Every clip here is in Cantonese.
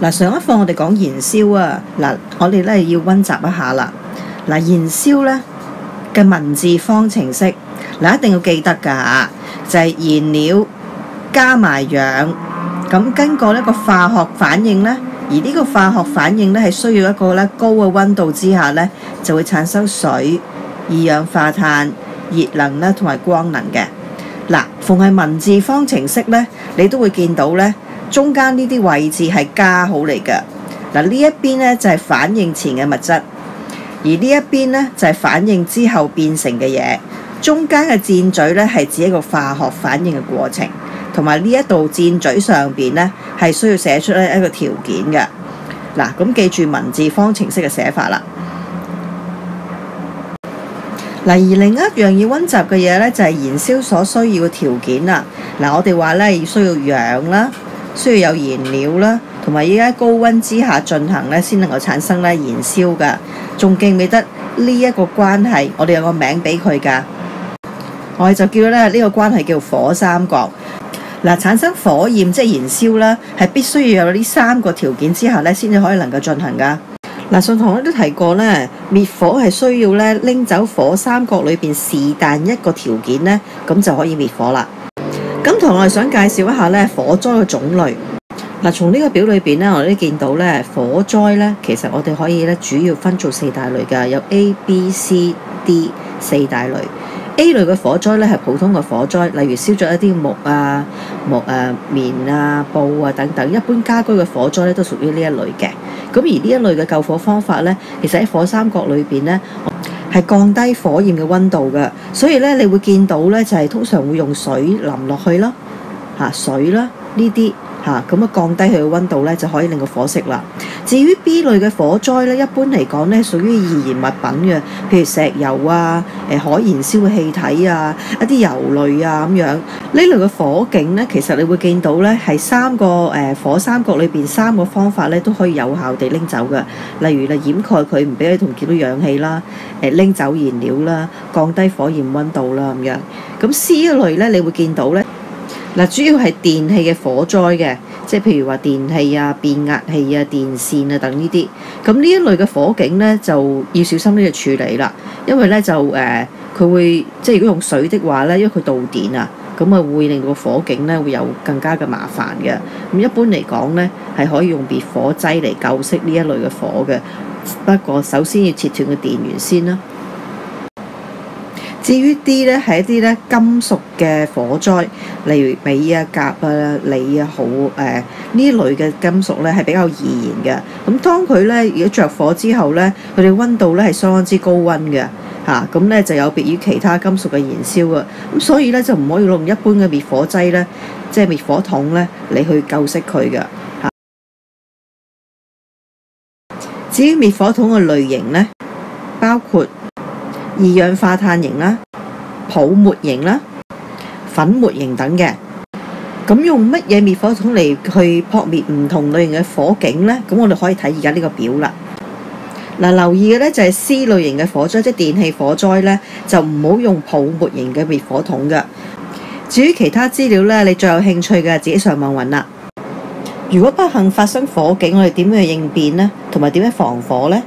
嗱，上一課我哋講燃燒啊，嗱，我哋咧要溫習一下啦。嗱，燃燒咧嘅文字方程式，嗱一定要記得㗎嚇，就係燃料加埋氧，咁經過一個化學反應咧，而呢個化學反應咧係需要一個咧高嘅溫度之下咧，就會產生水、二氧化碳、熱能咧同埋光能嘅。嗱，逢係文字方程式咧，你都會見到咧，中間呢啲位置係加號嚟嘅。嗱，呢一邊咧就係反應前嘅物質，而呢一邊咧就係反應之後變成嘅嘢。中間嘅箭嘴咧係指一個化學反應嘅過程，同埋呢一度箭嘴上邊咧係需要寫出一個條件嘅。嗱，咁記住文字方程式嘅寫法啦。嗱，而另一樣要溫習嘅嘢咧，就係燃燒所需要嘅條件啦。嗱，我哋話咧要需要氧啦，需要有燃料啦，同埋要喺高溫之下進行咧，先能夠產生咧燃燒㗎。仲記唔記得呢一個關係？我哋有個名俾佢㗎，我哋就叫咧呢個關係叫火三角。嗱，產生火焰即係燃燒啦，係必須要有呢三個條件之下咧，先至可以能夠進行㗎。嗱，上堂我都提過咧，滅火係需要咧拎走火三角裏邊是但一個條件咧，咁就可以滅火啦。咁同我哋想介紹一下咧火災嘅種類。嗱，從呢個表裏邊咧，我哋都見到咧火災咧，其實我哋可以咧主要分做四大類㗎，有 A、B、C、D 四大類。A 類嘅火災咧係普通嘅火災，例如燒咗一啲木啊、棉啊、布啊等等。一般家居嘅火災咧都屬於呢一類嘅。咁而呢一類嘅救火方法咧，其實喺火三角裏邊咧係降低火焰嘅溫度嘅，所以咧你會見到咧就係通常會用水淋落去啦，水啦呢啲。咁降低佢嘅溫度咧，就可以令個火熄啦。至於 B 類嘅火災咧，一般嚟講咧，屬於易燃物品嘅，譬如石油啊、可燃燒嘅氣體啊、一啲油類啊咁樣。呢類嘅火警咧，其實你會見到咧，係三個火三角裏邊三個方法咧，都可以有效地拎走嘅。例如掩蓋佢，唔俾佢同見到氧氣啦，拎走燃料啦，降低火焰溫度啦咁樣。咁 C 一類咧，你會見到咧。嗱，主要係電器嘅火災嘅，即係譬如話電器啊、變壓器啊、電線啊等呢啲。咁呢一類嘅火警咧，就要小心呢個處理啦。因為咧就佢會即係如果用水的話咧，因為佢導電啊，咁啊會令到個火警咧會有更加嘅麻煩嘅。咁一般嚟講咧，係可以用滅火劑嚟救熄呢一類嘅火嘅。不過首先要切斷個電源先啦。至於 D 咧係一啲咧金屬嘅火災，例如鎂啊、鉀啊、鋰啊、氘呢類嘅金屬咧係比較易燃嘅。咁當佢咧如果着火之後咧，佢哋溫度咧係相當之高溫嘅咁咧就有別於其他金屬嘅燃燒啊。咁所以咧就唔可以用一般嘅滅火劑咧，即係滅火筒咧嚟去救熄佢嘅。至於滅火筒嘅類型咧，包括二氧化碳型啦、泡沫型啦、粉末型等嘅。咁用乜嘢滅火筒嚟去撲滅唔同類型嘅火警呢？咁我哋可以睇而家呢個表啦。嗱，留意嘅咧就係 C 類型嘅火災，即係電氣火災咧，就唔好用泡沫型嘅滅火筒㗎。至於其他資料咧，你最有興趣嘅自己上網揾啦。如果不幸發生火警，我哋點樣去應變呢？同埋點樣防火呢？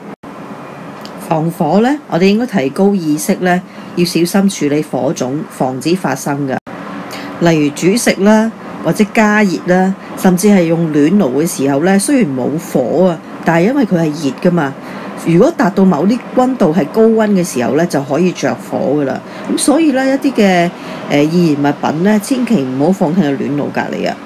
防火咧，我哋應該提高意識咧，要小心處理火種，防止發生嘅。例如煮食啦，或者加熱啦，甚至係用暖爐嘅時候咧，雖然冇火啊，但係因為佢係熱噶嘛，如果達到某啲溫度係高溫嘅時候咧，就可以着火噶啦。咁所以咧，一啲嘅易燃物品咧，千祈唔好放喺個暖爐隔離啊。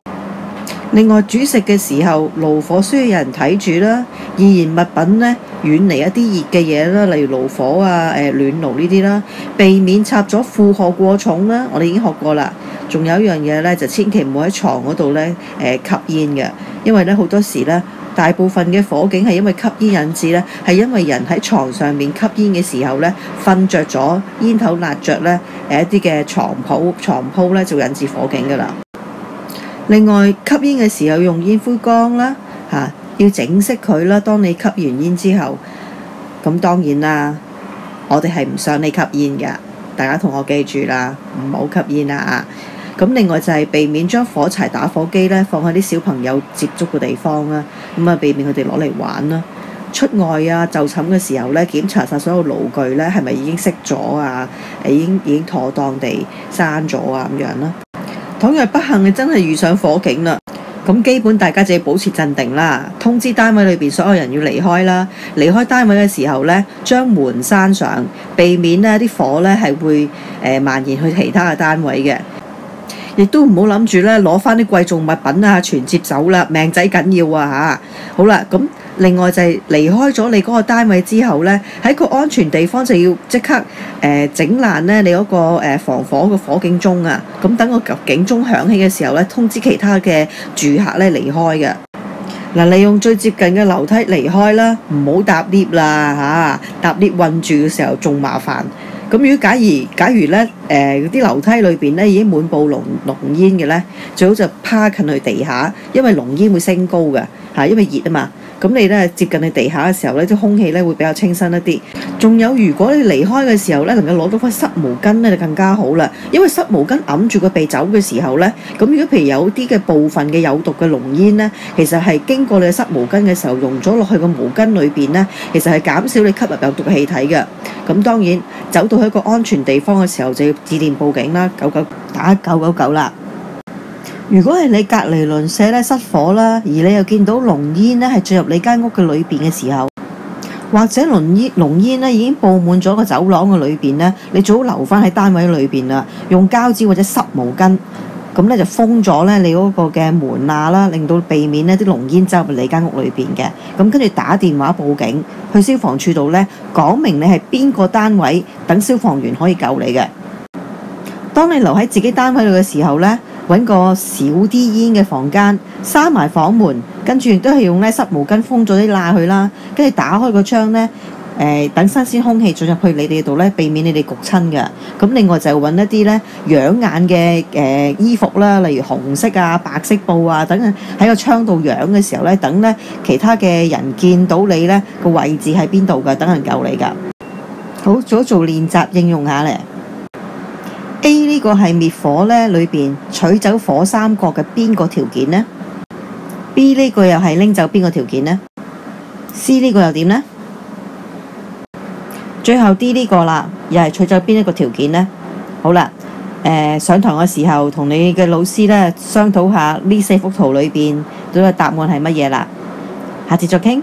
另外煮食嘅時候，爐火需要有人睇住啦。易燃物品咧，遠離一啲熱嘅嘢啦，例如爐火啊、暖爐呢啲啦，避免插咗負荷過重啦。我哋已經學過啦。仲有一樣嘢咧，就千祈唔好喺床嗰度咧吸煙嘅，因為咧好多時咧，大部分嘅火警係因為吸煙引致咧，係因為人喺床上面吸煙嘅時候咧，瞓着咗，煙頭焫着咧，一啲嘅床鋪咧就引致火警㗎啦。另外吸煙嘅時候用煙灰缸啦，要整熄佢啦。當你吸完煙之後，咁當然啦，我哋係唔想你吸煙㗎，大家同我記住啦，唔好吸煙啦。咁另外就係避免將火柴打火機咧放喺啲小朋友接觸嘅地方啦，咁啊避免佢哋攞嚟玩啦。出外啊就寢嘅時候咧，檢查晒所有爐具咧係咪已經熄咗啊？已經妥當地閂咗啊咁樣啦。倘若不幸你真係遇上火警啦，咁基本大家就要保持鎮定啦，通知單位裏邊所有人要離開啦。離開單位嘅時候咧，將門閂上，避免呢啲火咧係會蔓延去其他嘅單位嘅。亦都唔好諗住咧攞翻啲貴重物品啊全接走啦，命仔緊要啊嚇！好啦，咁另外就係離開咗你嗰個單位之後咧，喺個安全地方就要即刻整爛咧你嗰個防火嘅火警鐘啊！咁等個警鐘響起嘅時候咧，通知其他嘅住客咧離開嘅。嗱，利用最接近嘅樓梯離開啦，唔好搭 lift 啦嚇！搭 lift 韞住嘅時候仲麻煩。咁如果假如咧啲樓梯裏邊咧已經滿布濃煙嘅咧，最好就趴近去地下，因為濃煙會升高嘅嚇，因為熱啊嘛。咁你咧接近去地下嘅時候咧，啲空氣咧會比較清新一啲。仲有，如果你離開嘅時候咧，能夠攞到塊濕毛巾咧，就更加好啦。因為濕毛巾揞住個鼻走嘅時候咧，咁如果譬如有啲嘅部分嘅有毒嘅濃煙咧，其實係經過你嘅濕毛巾嘅時候溶咗落去個毛巾裏邊咧，其實係減少你吸入有毒嘅氣體嘅。咁當然走到去一個安全地方嘅時候，就要致電報警啦，99打999啦。如果係你隔離鄰舍咧失火啦，而你又見到濃煙咧係進入你間屋嘅裏邊嘅時候，或者濃煙咧已經佈滿咗個走廊嘅裏邊咧，你最好留翻喺單位裏邊啦，用膠紙或者濕毛巾，咁咧就封咗咧你嗰個嘅門罅啦，令到避免呢啲濃煙走入你間屋裏邊嘅。咁跟住打電話報警，去消防處度咧講明你係邊個單位，等消防員可以救你嘅。當你留喺自己單位度嘅時候咧，揾個少啲煙嘅房間，閂埋房門，跟住亦都係用咧濕毛巾封咗啲罅去啦，跟住打開個窗咧，等新鮮空氣進入去你哋度咧，避免你哋焗親嘅。咁另外就揾一啲咧養眼嘅衣服啦，例如紅色啊、白色布啊，等喺個窗度養嘅時候咧，等咧其他嘅人見到你咧個位置喺邊度㗎，等人救你㗎。好，做練習應用下咧。A 呢個係滅火咧，裏邊取走火三角嘅邊個條件呢？ B 呢個又係拎走邊個條件呢？ C 呢個又點呢？最後 D 呢個啦，又係取走邊一個條件呢？好啦，上堂嘅時候同你嘅老師咧商討下呢4幅圖裏邊到底答案係乜嘢啦。下次再傾。